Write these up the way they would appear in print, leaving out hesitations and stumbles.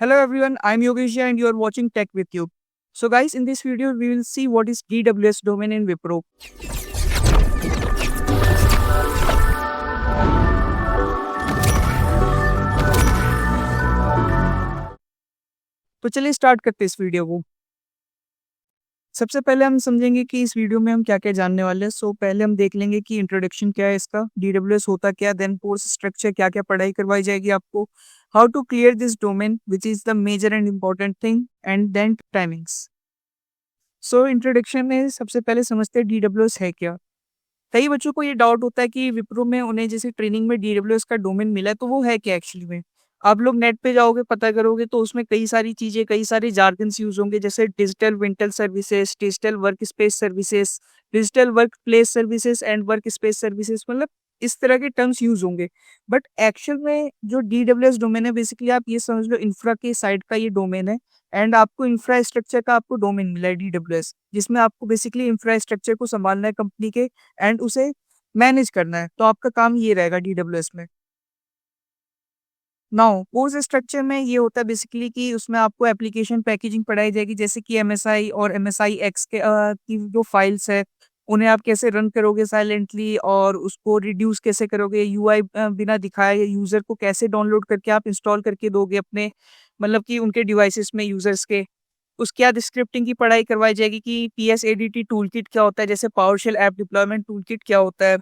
Hello everyone, I'm Yogesh and you are watching Tech with You. So guys, in this video we will see what is DWS domain in Wipro. तो चलिए start करते हैं इस video को। सबसे पहले हम समझेंगे कि इस वीडियो में हम क्या-क्या जानने वाले हैं। सो पहले हम देख लेंगे कि इंट्रोडक्शन क्या है इसका, डीडब्ल्यूएस होता क्या है, देन कोर्स स्ट्रक्चर क्या-क्या पढ़ाई करवाई जाएगी आपको, how to clear this domain which is the major and important thing and then timings. So introduction में सबसे पहले समझते हैं डीडब्ल्यूएस है क्या। कई बच्चों को ये डाउट होता है कि विप्रो में उन्हें जैसे ट्रेनिंग में डीडब्ल्यूएस का डोमेन मिला है तो वो है क्या एक्चुअली में। आप लोग नेट पे जाओगे पता करोगे तो उसमें कई सारी चीज़ें कई सारे जार्गन्स यूज़ होंगे जैसे digital winter services, digital work space services, digital work place services and work space services, मतलब इस तरह के टर्म्स यूज़ होंगे। बट एक्चुअल में जो डीडब्ल्यूएस डोमेन है बेसिकली आप ये समझ लो इंफ्रा के साइड का ये डोमेन है। एंड आपको इंफ्रास्ट्रक्चर का आपको डोमेन मिला है डीडब्ल्यूएस, जिसमें आपको बेसिकली इंफ्रास्ट्रक्चर को संभालना है कंपनी के एंड उसे मैनेज करना है। तो आपका काम ये रहेगा डीडब्ल्यूएस में। नाउ कोर्स स्ट्रक्चर में ये होता है बेसिकली कि उसमें आपको एप्लीकेशन पैकेजिंग पढ़ाई जाएगी जैसे कि एमएसआई और एमएसआई एक्स के की जो फाइल्स है उन्हें आप कैसे रन करोगे साइलेंटली और उसको रिड्यूस कैसे करोगे, यूआई बिना दिखाए यूजर को कैसे डाउनलोड करके आप इंस्टॉल करके दोगे अपने, मतलब कि उनके डिवाइसेस में यूजर्स के। उसके बाद स्क्रिप्टिंग की पढ़ाई करवाई जाएगी कि पीएसएडीटी टूलकिट क्या होता है, जैसे पावरशेल ऐप डिप्लॉयमेंट टूलकिट क्या होता है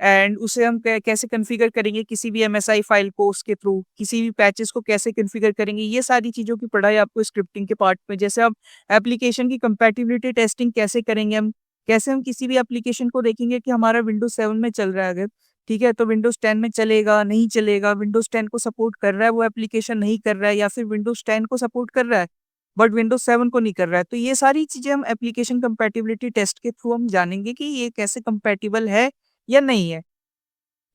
एंड उसे हम कैसे कॉन्फ़िगर करेंगे किसी भी एमएसआई फाइल को उसके थ्रू, किसी भी पैचेस को कैसे कॉन्फ़िगर करेंगे, ये सारी चीज़ों की पढ़ाई आपको स्क्रिप्टिंग के पार्ट में। जैसे अब एप्लीकेशन की कंपैटिबिलिटी टेस्टिंग कैसे करेंगे हम, कैसे हम किसी भी एप्लीकेशन को देखेंगे कि हमारा विंडोज़ 7 में चल रहा है अगर, ठीक है, तो विंडोज़ 10 में चलेगा, नहीं चलेगा, विंडोज़ 10 को सपोर्ट कर रहा है वो एप्लीकेशन नहीं कर रहा है या फिर विंडोज़ 10 को सपोर्ट कर रहा है बट विंडोज़ 7 को नहीं कर रहा है। तो ये सारी चीज़ें हम एप्लीकेशन कंपैटिबिलिटी टेस्ट के थ्रू हम जानेंगे कि ये कैसे कंपैटिबल है या नहीं है।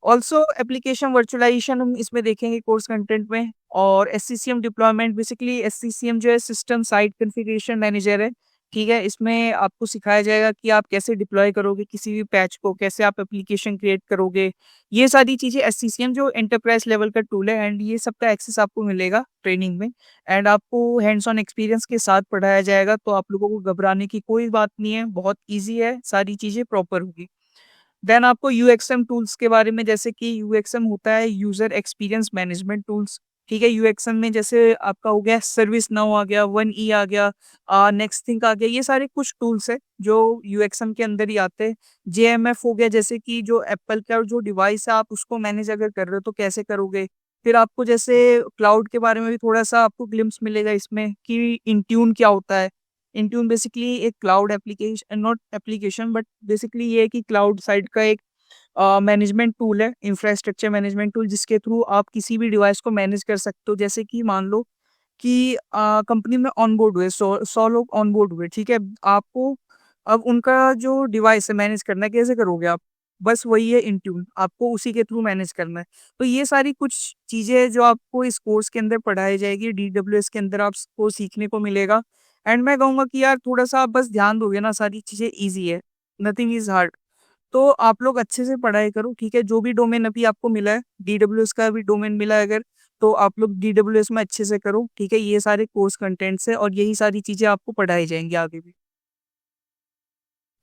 ऑल्सो एप्लीकेशन वर्चुअलाइजेशन हम इसमें देखेंगे कोर्स कंटेंट में, और एससीसीएम डिप्लॉयमेंट, बेसिकली एससीसीएम जो है सिस्टम साइट कॉन्फ़िगरेशन मैनेजर है, ठीक है। इसमें आपको सिखाया जाएगा कि आप कैसे डिप्लॉय करोगे किसी भी पैच को, कैसे आप एप्लीकेशन क्रिएट करोगे। ये सारी चीज़ें एससीसीएम जो एंटरप्राइज लेवल का टूल है एंड ये सब का एक्सेस आपको मिलेगा ट्रेनिंग में एंड आपको हैंड्स ऑन एक्सपीरियंस के साथ पढ़ाया जाएगा। तो आप लोगों को घबराने की कोई बात नहीं है, बहुत ईज़ी है, सारी चीज़ें प्रॉपर होगी। देन आपको यूएक्सएम टूल्स के बारे में, जैसे कि यूएक्सएम होता है यूजर एक्सपीरियंस मैनेजमेंट टूल्स, ठीक है। यूएक्सएम में जैसे आपका हो गया सर्विस नाउ आ गया, वन ई आ गया, नेक्स्ट थिंक आ गया, ये सारे कुछ टूल्स है जो यूएक्सएम के अंदर ही आते हैं। जेएमएफ हो गया, जैसे कि जो एप्पल का जो डिवाइस है आप उसको मैनेज अगर कर रहे हो तो कैसे करोगे। फिर आपको जैसे क्लाउड के बारे में भी थोड़ा सा आपको ग्लिम्स मिलेगा इसमें कि इंट्यून क्या होता है। इंट्यून बेसिकली एक cloud application, not application but basically ये है कि क्लाउड साइड का एक मैनेजमेंट टूल है, इंफ्रास्ट्रक्चर मैनेजमेंट टूल, जिसके थ्रू आप किसी भी डिवाइस को मैनेज कर सकते हो। जैसे कि मान लो कि कंपनी में ऑनबोर्ड हुए 100 लोग ऑनबोर्ड हुए, ठीक है। आपको अब उनका जो डिवाइस है मैनेज करना है, कैसे करोगे आप? बस वही है इंट्यून, आपको उसी के थ्रू मैनेज करना है। तो ये सारी कुछ चीज़ें हैं जो आपको इस कोर्स के अंदर पढ़ाई जाएगी, डीडब्ल्यूएस के अंदर आपको सीखने को मिलेगा। एंड मैं कहूँगा कि यार थोड़ा-सा आप बस ध्यान दोगे ना, सारी चीज़ें ईज़ी है, नथिंग इज़ हार्ड। तो आप लोग अच्छे से पढ़ाई करो, ठीक है। जो भी डोमेन अभी आपको मिला है, डीडब्ल्यूएस का भी डोमेन मिला है अगर, तो आप लोग डीडब्ल्यूएस में अच्छे से करो, ठीक है। ये सारे कोर्स कंटेंट्स हैं और यही सारी चीज़ें आपको पढ़ाई जाएँगी आगे भी।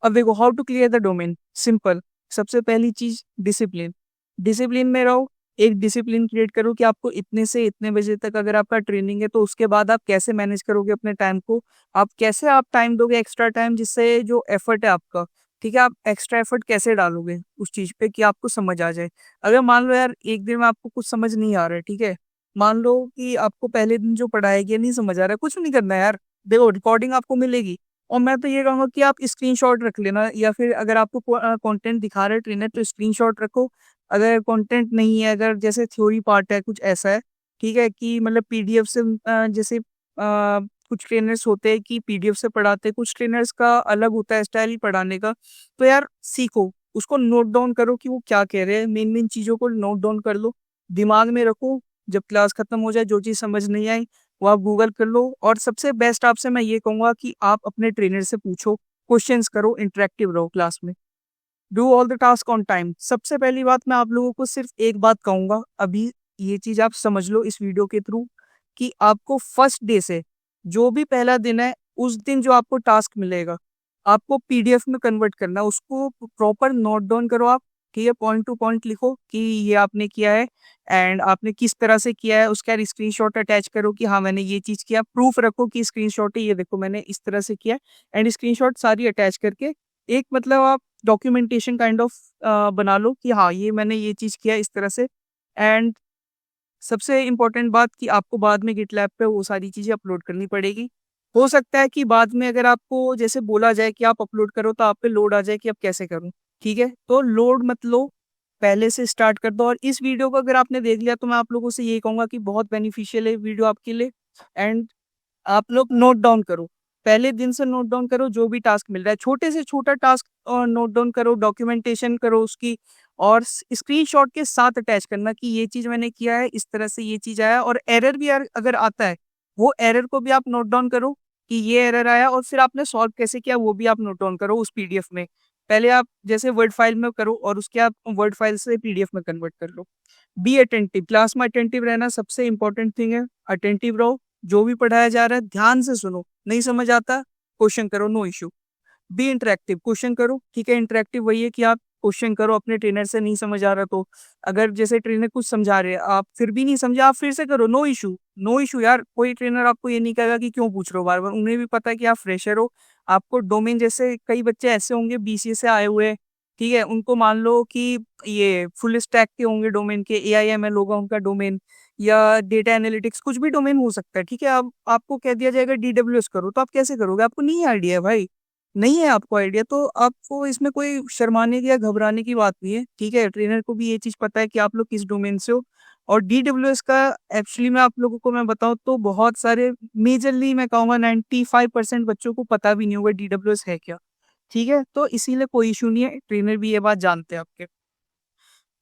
अब देखो how to clear the domain, simple. सबसे पहली चीज़ डिसिप्लिन, डिसिप्लिन में रहो। एक डिसिप्लिन क्रिएट करो कि आपको इतने से इतने बजे तक अगर आपका ट्रेनिंग है तो उसके बाद आप कैसे मैनेज करोगे अपने टाइम को, आप कैसे आप टाइम दोगे एक्स्ट्रा टाइम, जिससे जो एफर्ट है आपका, ठीक है, आप एक्स्ट्रा एफर्ट कैसे डालोगे उस चीज़ पे कि आपको समझ आ जाए। अगर मान लो यार एक दिन में आपको कुछ समझ नहीं आ रहा है, ठीक है, मान लो कि आपको पहले दिन जो पढ़ाया गया नहीं समझ आ रहा है, कुछ नहीं करना है यार। देखो रिकॉर्डिंग आपको मिलेगी और मैं तो ये कहूँगा कि आप स्क्रीनशॉट रख लेना, या फिर अगर आपको कंटेंट दिखा रहा है ट्रेनर तो स्क्रीनशॉट रखो। अगर कंटेंट नहीं है, अगर जैसे थ्योरी पार्ट है कुछ ऐसा है, ठीक है, कि मतलब पीडीएफ से जैसे कुछ ट्रेनर्स होते हैं कि पीडीएफ से पढ़ाते हैं, कुछ ट्रेनर्स का अलग होता है स्टाइल पढ़ाने का। तो यार सीखो, उसको नोट डाउन करो कि वो क्या कह रहे हैं, मेन मेन चीज़ों को नोट डाउन कर लो, दिमाग में रखो। जब क्लास खत्म हो जाए जो चीज़ समझ नहीं आई वो आप गूगल कर लो, और सबसे बेस्ट आपसे मैं ये कहूँगा कि आप अपने ट्रेनर से पूछो, क्वेश्चंस करो, इंटरेक्टिव रहो क्लास में। Do all the task on time. सबसे पहली बात मैं आप लोगों को सिर्फ एक बात कहूँगा, अभी ये चीज़ आप समझ लो इस वीडियो के थ्रू कि आपको फर्स्ट डे से जो भी पहला दिन है उस दिन जो आपको टास्क मिलेगा आपको पीडीएफ में कन्वर्ट करना, उसको प्रॉपर नोट डाउन करो आप। ठीक है, पॉइंट टू पॉइंट लिखो कि ये आपने किया है एंड आपने किस तरह से किया है, उसका स्क्रीनशॉट अटैच करो कि हाँ मैंने ये चीज़ किया, प्रूफ रखो कि स्क्रीनशॉट है, ये देखो मैंने इस तरह से किया एंड स्क्रीनशॉट सारी अटैच करके एक मतलब आप डॉक्यूमेंटेशन काइंड ऑफ बना लो कि हाँ ये मैंने ये चीज़ किया इस तरह से। एंड सबसे इम्पोर्टेंट बात कि आपको बाद में गिटलैब पे वो सारी चीज़ें अपलोड करनी पड़ेगी। हो सकता है कि बाद में अगर आपको जैसे बोला जाए कि आप अपलोड करो तो आप पे लोड आ जाए कि अब कैसे करूँ, ठीक है? तो लोड मत लो, पहले से स्टार्ट कर दो। और इस वीडियो को अगर आपने देख लिया तो मैं आप लोगों से यही कहूँगा कि बहुत बेनिफिशियल है वीडियो आपके लिए। एंड आप लोग नोट डाउन करो, पहले दिन से नोट डाउन करो जो भी टास्क मिल रहा है, छोटे से छोटा टास्क नोट डाउन करो, डॉक्यूमेंटेशन करो उसकी और स्क्रीनशॉट के साथ अटैच करना कि ये चीज़ मैंने किया है, इस तरह से ये चीज़ आया। और एरर भी अगर आता है, वो एरर को भी आप नोट डाउन करो कि ये एरर आया और फिर आपने सॉल्व कैसे किया वो भी आप नोट डाउन करो उस पीडीएफ में। पहले आप जैसे वर्ड फाइल में करो और उसके आप वर्ड फाइल से पीडीएफ में कन्वर्ट कर लो। बी अटेंटिव, क्लास में अटेंटिव रहना सबसे इंपॉर्टेंट थिंग है। अटेंटिव रहो, जो भी पढ़ाया जा रहा है ध्यान से सुनो, नहीं समझ आता क्वेश्चन करो, no issue. Be interactive, question करो, ठीक है। इंटरेक्टिव वही है कि आप क्वेश्चन करो अपने ट्रेनर से, नहीं समझ आ रहा तो अगर जैसे ट्रेनर कुछ समझा रहे हैं आप फिर भी नहीं समझे, आप फिर से करो, नो इशू। नो इशू यार, कोई ट्रेनर आपको ये नहीं कहेगा कि क्यों पूछ रहे हो बार बार, उन्हें भी पता है कि आप फ्रेशर हो, आपको डोमेन, जैसे कई बच्चे ऐसे होंगे बीसीए से आए हुए, ठीक है, उनको मान लो कि ये फुल स्टैक के होंगे डोमेन के, एआईएमएल होगा उनका डोमेन या डेटा एनालिटिक्स, कुछ भी डोमेन हो सकता है, ठीक है। अब आपको कह दिया जाएगा डीडब्ल्यूएस करो तो आप कैसे करोगे, आपको नहीं आइडिया है भाई, नहीं है आपको आइडिया, तो आपको इसमें कोई शर्माने की या घबराने की बात नहीं है, ठीक है। ट्रेनर को भी ये चीज़ पता है कि आप लोग किस डोमेन से हो। और डीडब्ल्यूएस का एक्चुअली मैं आप लोगों को मैं बताऊं तो बहुत सारे, मेजरली मैं कहूँगा 95% बच्चों को पता भी नहीं होगा डीडब्ल्यूएस है क्या, ठीक है। तो इसीलिए कोई इशू नहीं है, ट्रेनर भी ये बात जानते हैं आपके।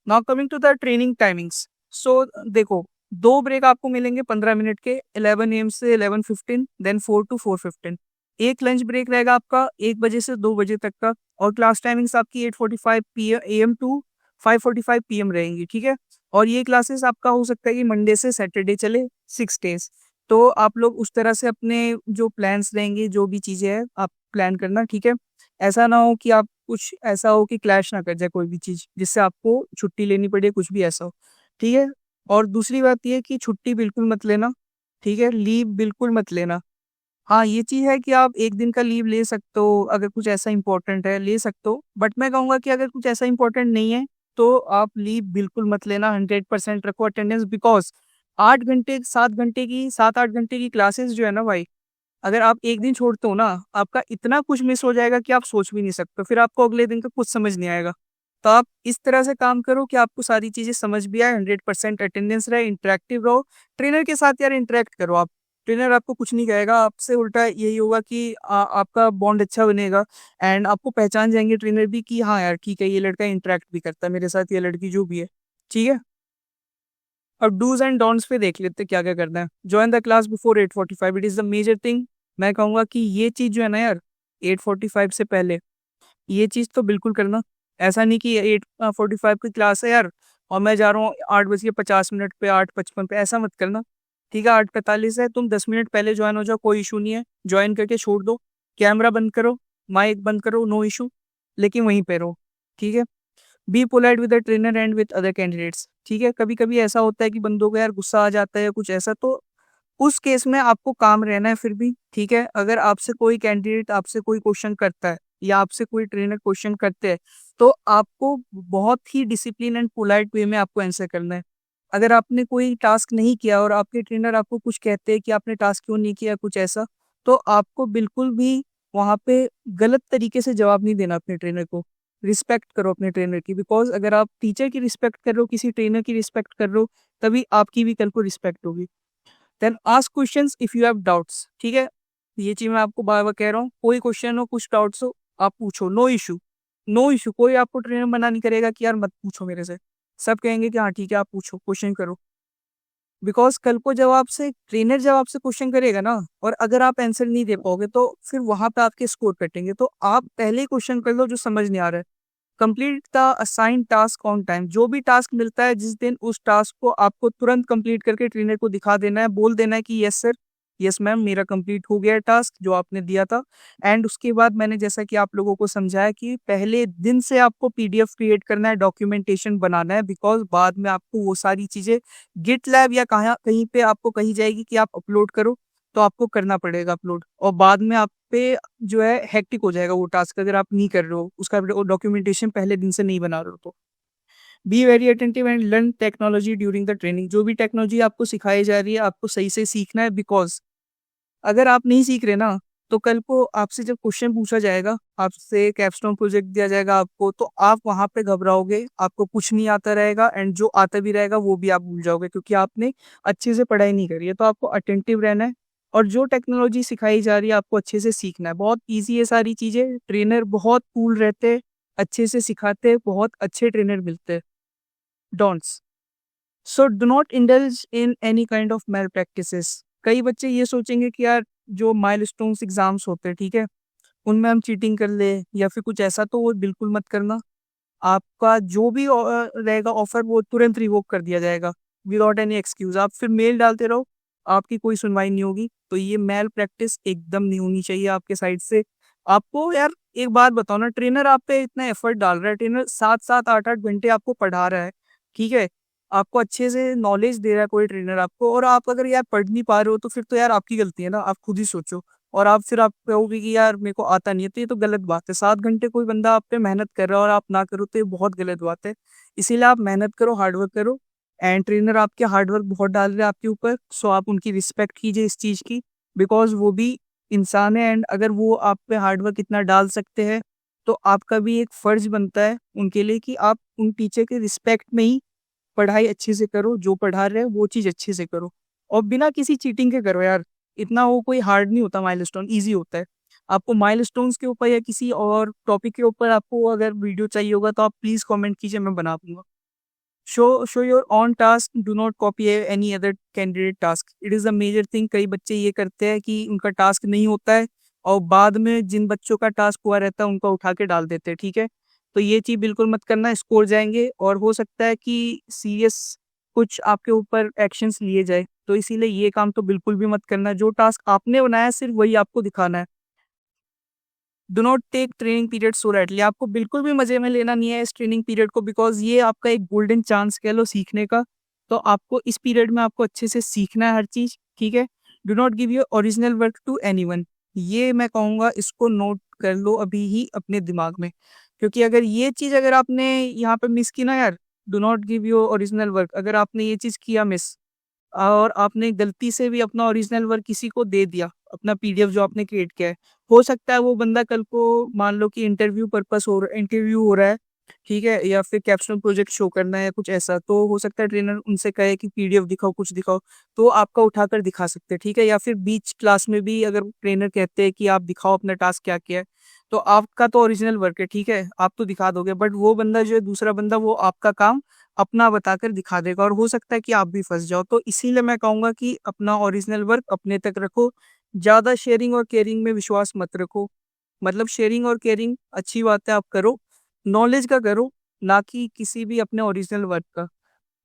Now coming to the training timings. So देखो, 2 ब्रेक आपको मिलेंगे 15 मिनट के, 11 AM से 11:15, देन 4 to 4:15। एक लंच ब्रेक रहेगा आपका 1 बजे से 2 बजे तक का। और क्लास टाइमिंग्स आपकी 8:45 AM टू 5:45 PM रहेंगी, ठीक है। और ये क्लासेस आपका हो सकता है कि मंडे से सैटरडे चले, 6 डेज। तो आप लोग उस तरह से अपने जो प्लान्स रहेंगे, जो भी चीज़ें हैं आप प्लान करना, ठीक है। ऐसा ना हो कि आप कुछ ऐसा हो कि क्लैश ना कर जाए कोई भी चीज़, जिससे आपको छुट्टी लेनी पड़े, कुछ भी ऐसा हो, ठीक है। और दूसरी बात ये है कि छुट्टी बिल्कुल मत लेना, ठीक है, लीव बिल्कुल मत लेना। हाँ, ये चीज़ है कि आप 1 दिन का लीव ले सकते हो, अगर कुछ ऐसा इम्पोर्टेंट है ले सकते हो, बट मैं कहूँगा कि अगर कुछ ऐसा इम्पोर्टेंट नहीं है, तो आप लीव बिल्कुल मत लेना, 100% रखो अटेंडेंस। बिकॉज़ 8 घंटे, 7 घंटे की, 7-8 घंटे की क्लासेस जो है ना भाई, अगर आप एक दिन छोड़ते हो ना, आपका इतना कुछ मिस हो जाएगा कि आप सोच भी नहीं सकते, फिर आपको अगले दिन का कुछ समझ नहीं आएगा। तो आप इस तरह से काम करो कि आपको सारी चीज़ें समझ भी आए, 100% अटेंडेंस रहे, इंटरैक्टिव रहो। ट्रेनर के साथ यार इंटरैक्ट करो आप, ट्रेनर आपको कुछ नहीं कहेगा, आपसे उल्टा यही होगा कि आपका बॉन्ड अच्छा बनेगा एंड आपको पहचान जाएँगे ट्रेनर भी कि हाँ यार ठीक है, ये लड़का इंटरैक्ट भी करता है मेरे साथ, ये लड़की जो भी है, ठीक है। अब डूज़ एंड डोंट्स पे देख लेते हैं क्या-क्या करना है। Join the class before 8:45, it is the major thing. मैं कहूँगा कि ये चीज़ जो है ना यार, 8:45 से पहले, ये चीज़ तो बिल्कुल करना। ऐसा नहीं कि 8:45 की क्लास है यार और मैं जा रहा हूँ 8:50 पे, 8:55 पे, ऐसा मत करना। ठीक है, 8:45 है, तुम 10 मिनट पहले जॉइन हो जाओ, कोई इश्यू नहीं है। जॉइन करके छोड़ दो, कैमरा बंद करो, माइक बंद करो, नो इश्यू, लेकिन वहीं पे रहो, ठीक है। Be polite with the trainer and with other candidates, ठीक है। कभी-कभी ऐसा होता है कि बंदों को यार गुस्सा आ जाता है या कुछ ऐसा, तो उस केस में आपको काम रहना है फिर भी, ठीक है। अगर आपसे कोई कैंडिडेट आपसे कोई क्वेश्चन करता है या आपसे कोई ट्रेनर क्वेश्चन करते हैं, तो आपको बहुत ही डिसिप्लिन एंड पोलाइट वे में आपको आंसर करना है। अगर आपने कोई टास्क नहीं किया और आपके ट्रेनर आपको कुछ कहते हैं कि आपने टास्क क्यों नहीं किया, कुछ ऐसा, तो आपको बिल्कुल भी वहाँ पे गलत तरीके से जवाब नहीं देना अपने ट्रेनर को। रिस्पेक्ट करो अपने ट्रेनर की, बिकॉज़ अगर आप टीचर की रिस्पेक्ट कर रहे हो, किसी ट्रेनर की रिस्पेक्ट कर रहे हो, तभी आपकी भी कल को रिस्पेक्ट होगी। Then ask questions if you have doubts, ठीक है। ये चीज़ मैं आपको बार-बार कह रहा हूँ, कोई क्वेश्चन हो, कुछ डाउट्स हो, आप पूछो, नो इश्यू, नो इश्यू। कोई आपको ट्रेनर मना नहीं करेगा कि यार मत पूछो मेरे से। सब कहेंगे कि हाँ ठीक है, आप पूछो, क्वेश्चन करो। बिकॉज़ कल को जब आपसे ट्रेनर जब आपसे क्वेश्चन करेगा ना और अगर आप आंसर नहीं दे पाओगे, तो फिर वहाँ पे आपके स्कोर कटेंगे। तो आप पहले ही क्वेश्चन कर लो जो समझ नहीं आ रहा है। Complete the assign task on time. जो भी टास्क मिलता है जिस दिन, उस टास्क को आपको तुरंत कंप्लीट करके ट्रेनर को दिखा देना है, बोल देना है कि यस सर, यस मैम, मेरा कंप्लीट हो गया टास्क जो आपने दिया था। एंड उसके बाद मैंने जैसा कि आप लोगों को समझाया कि पहले दिन से आपको पीडीएफ क्रिएट करना है, डॉक्यूमेंटेशन बनाना है, बिकॉज बाद में आपको वो सारी चीज़ें गिट लैब या कहाँ कहीं पे आपको कही जाएगी कि आप अपलोड करो, तो आपको करना पड़ेगा अपलोड। और बाद में आप पे जो है हेक्टिक हो जाएगा वो टास्क अगर आप नहीं कर रहे हो, उसका डॉक्यूमेंटेशन पहले दिन से नहीं बना रहे हो तो। Be very attentive and learn technology during the training. जो भी टेक्नोलॉजी आपको सिखाई जा रही है आपको सही से सीखना है, बिकॉज अगर आप नहीं सीख रहे ना, तो कल को आपसे जब क्वेश्चन पूछा जाएगा, आपसे कैपस्टोन प्रोजेक्ट दिया जाएगा आपको, तो आप वहां पे घबराओगे, आपको कुछ नहीं आता रहेगा, एंड जो आता भी रहेगा वो भी आप भूल जाओगे, क्योंकि आपने अच्छे से पढ़ाई नहीं करी है। तो आपको अटेंटिव रहना है, और जो टेक्नोलॉजी सिखाई जा रही है आपको अच्छे से सीखना है। बहुत ईजी है सारी चीजें, ट्रेनर बहुत कूल रहते हैं, अच्छे से सिखाते हैं, बहुत अच्छे ट्रेनर मिलते हैं। Don'ts, so do not indulge in any kind of malpractices. कई बच्चे ये सोचेंगे कि यार जो माइलस्टोन्स एग्जाम्स होते हैं, ठीक है, उनमें हम चीटिंग कर ले या फिर कुछ ऐसा, तो वो बिल्कुल मत करना। आपका जो भी रहेगा ऑफर वो तुरंत रिवोक कर दिया जाएगा विदाउट एनी एक्सक्यूज। आप फिर मेल डालते रहो, आपकी कोई सुनवाई नहीं होगी। तो ये मेल प्रैक्टिस एकदम नहीं होनी चाहिए आपके साइड से। आपको यार एक बात बताओ ना, ट्रेनर आप पे इतना एफर्ट डाल रहा है, ट्रेनर 7-7 8-8 घंटे आपको पढ़ा रहा है, ठीक है, आपको अच्छे से नॉलेज दे रहा है कोई ट्रेनर आपको, और आप अगर यार पढ़ नहीं पा रहे हो तो फिर तो यार आपकी गलती है ना, आप खुद ही सोचो। और आप फिर आप कहोगे कि यार मेरे को आता नहीं है, तो ये तो गलत बात है। 7 घंटे कोई बंदा आप पे मेहनत कर रहा है और आप ना करो, तो ये बहुत गलत बात है। इसीलिए आप मेहनत करो, हार्डवर्क करो, एंड ट्रेनर आपके हार्डवर्क बहुत डाल रहे हैं आपके ऊपर, सो आप उनकी रिस्पेक्ट कीजिए इस चीज़ की, बिकॉज वो भी इंसान है, एंड अगर वो आप पे हार्डवर्क इतना डाल सकते हैं, तो आपका भी एक फर्ज बनता है उनके लिए कि आप उन टीचर के रिस्पेक्ट में ही पढ़ाई अच्छे से करो, जो पढ़ा रहे हैं वो चीज़ अच्छे से करो, और बिना किसी चीटिंग के करो यार। इतना वो कोई हार्ड नहीं होता, माइलस्टोन ईज़ी होता है। आपको माइलस्टोन्स के ऊपर या किसी और टॉपिक के ऊपर आपको अगर वीडियो चाहिए होगा तो आप प्लीज़ कमेंट कीजिए, मैं बना दूँगा। Show your own task, do not copy any other candidate task, it is a major thing. कई बच्चे ये करते हैं कि उनका टास्क नहीं होता है, और बाद में जिन बच्चों का टास्क हुआ रहता है उनका उठा के डाल देते हैं, ठीक है? तो ये चीज़ बिल्कुल मत करना, स्कोर जाएँगे, और हो सकता है कि सीरियस कुछ आपके ऊपर एक्शंस लिए जाए। तो इसीलिए ये काम तो बिल्कुल भी मत करना, जो टास्क आपने बनाया है सिर्फ़ वही आपको दिखाना है। Do not take training period so lightly. आपको बिल्कुल भी मज़े में लेना नहीं है इस ट्रेनिंग पीरियड को, बिकॉज़ ये आपका एक गोल्डन चांस कह लो सीखने का। तो आपको इस पीरियड में आपको अच्छे से सीखना है हर चीज़, ठीक है? Do not give your original work to anyone. ये मैं कहूँगा इसको नोट कर लो अभी ही अपने दिमाग में, क्योंकि अगर ये चीज़ अगर आपने यहाँ पे मिस की ना यार, do not give your original work, अगर आपने ये चीज़ किया मिस, और आपने गलती से भी अपना ओरिजिनल वर्क किसी को दे दिया, अपना पीडीएफ जो आपने क्रिएट किया है, हो सकता है वो बंदा कल को मान लो कि इंटरव्यू हो रहा है, ठीक है? या फिर कैप्स्टोन प्रोजेक्ट शो करना है या कुछ ऐसा, तो हो सकता है ट्रेनर उनसे कहे कि पीडीएफ दिखाओ, कुछ दिखाओ, तो आपका उठाकर दिखा सकते हैं, ठीक है? या फिर बीच क्लास में भी अगर ट्रेनर कहते हैं कि आप दिखाओ अपना टास्क क्या किया है, तो आपका तो ओरिजिनल वर्क है, ठीक है? आप तो दिखा दोगे, बट वो बंदा जो है दूसरा बंदा, वो आपका काम अपना बताकर दिखा देगा, और हो सकता है कि आप भी फँस जाओ। तो इसीलिए मैं कहूँगा कि अपना ओरिजिनल वर्क अपने तक रखो, ज़्यादा शेयरिंग और केयरिंग में विश्वास मत रखो। मतलब शेयरिंग और केयरिंग अच्छी बात है, आप करो, नॉलेज का करो, ना कि किसी भी अपने ओरिजिनल वर्क का।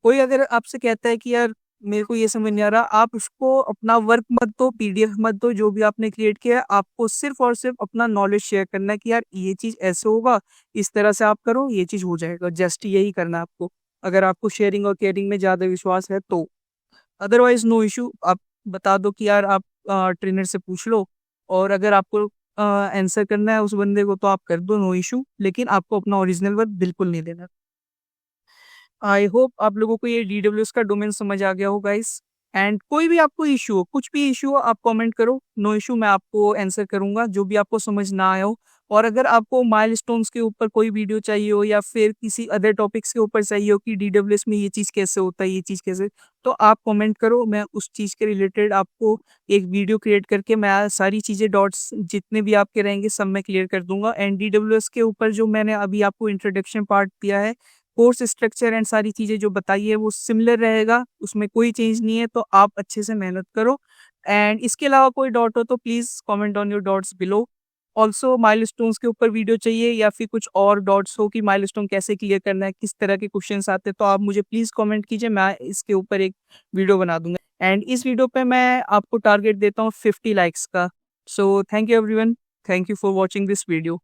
कोई अगर आपसे कहता है कि यार मेरे को ये समझ नहीं आ रहा, आप उसको अपना वर्क मत दो, पीडीएफ मत दो, जो भी आपने क्रिएट किया है, आपको सिर्फ़ और सिर्फ़ अपना नॉलेज शेयर करना है कि यार ये चीज़ ऐसे होगा, इस तरह से आप करो, ये चीज़ हो जाएगा। जस्ट यही करना है आपको, अगर आपको शेयरिंग और केयरिंग में ज़्यादा विश्वास है तो। अदरवाइज़ नो इश्यू, आप बता दो कि यार आप ट्रेनर से पूछ लो, और अगर आपको आंसर करना है उस बंदे को तो आप कर दो, नो इश्यू, लेकिन आपको अपना ओरिजिनल वर्क बिल्कुल नहीं देना। आई होप आप लोगों को ये डीडब्ल्यूएस का डोमेन समझ आ गया हो गाइस। एंड कोई भी आपको इश्यू हो, कुछ भी इश्यू हो, आप कमेंट करो, नो इश्यू, मैं आपको आंसर करूंगा जो भी आपको समझ ना आया हो। और अगर आपको माइलस्टोन्स के ऊपर कोई वीडियो चाहिए हो, या फिर किसी अदर टॉपिक्स के ऊपर चाहिए हो कि डीडब्ल्यूएस में ये चीज़ कैसे होता है, ये चीज़ कैसे, तो आप कमेंट करो, मैं उस चीज़ के रिलेटेड आपको एक वीडियो क्रिएट करके मैं सारी चीज़ें डॉट्स जितने भी आपके रहेंगे सब मैं क्लियर कर दूंगा। एंड डीडब्ल्यूएस के ऊपर जो मैंने अभी आपको इंट्रोडक्शन पार्ट दिया है, कोर्स स्ट्रक्चर एंड सारी चीज़ें जो बताई है वो सिमिलर रहेगा, उसमें कोई चेंज नहीं है, तो आप अच्छे से मेहनत करो। एंड इसके अलावा कोई डाउट हो तो please comment on your doubts below. Also milestones के ऊपर वीडियो चाहिए या फिर कुछ और डॉट्स हो कि माइलस्टोन कैसे क्लियर करना है, किस तरह के क्वेश्चंस आते हैं, तो आप मुझे प्लीज़ कमेंट कीजिए, मैं इसके ऊपर एक वीडियो बना दूँगा। एंड इस वीडियो पे मैं आपको टारगेट देता हूँ 50 लाइक्स का। So thank you everyone, thank you for watching this video.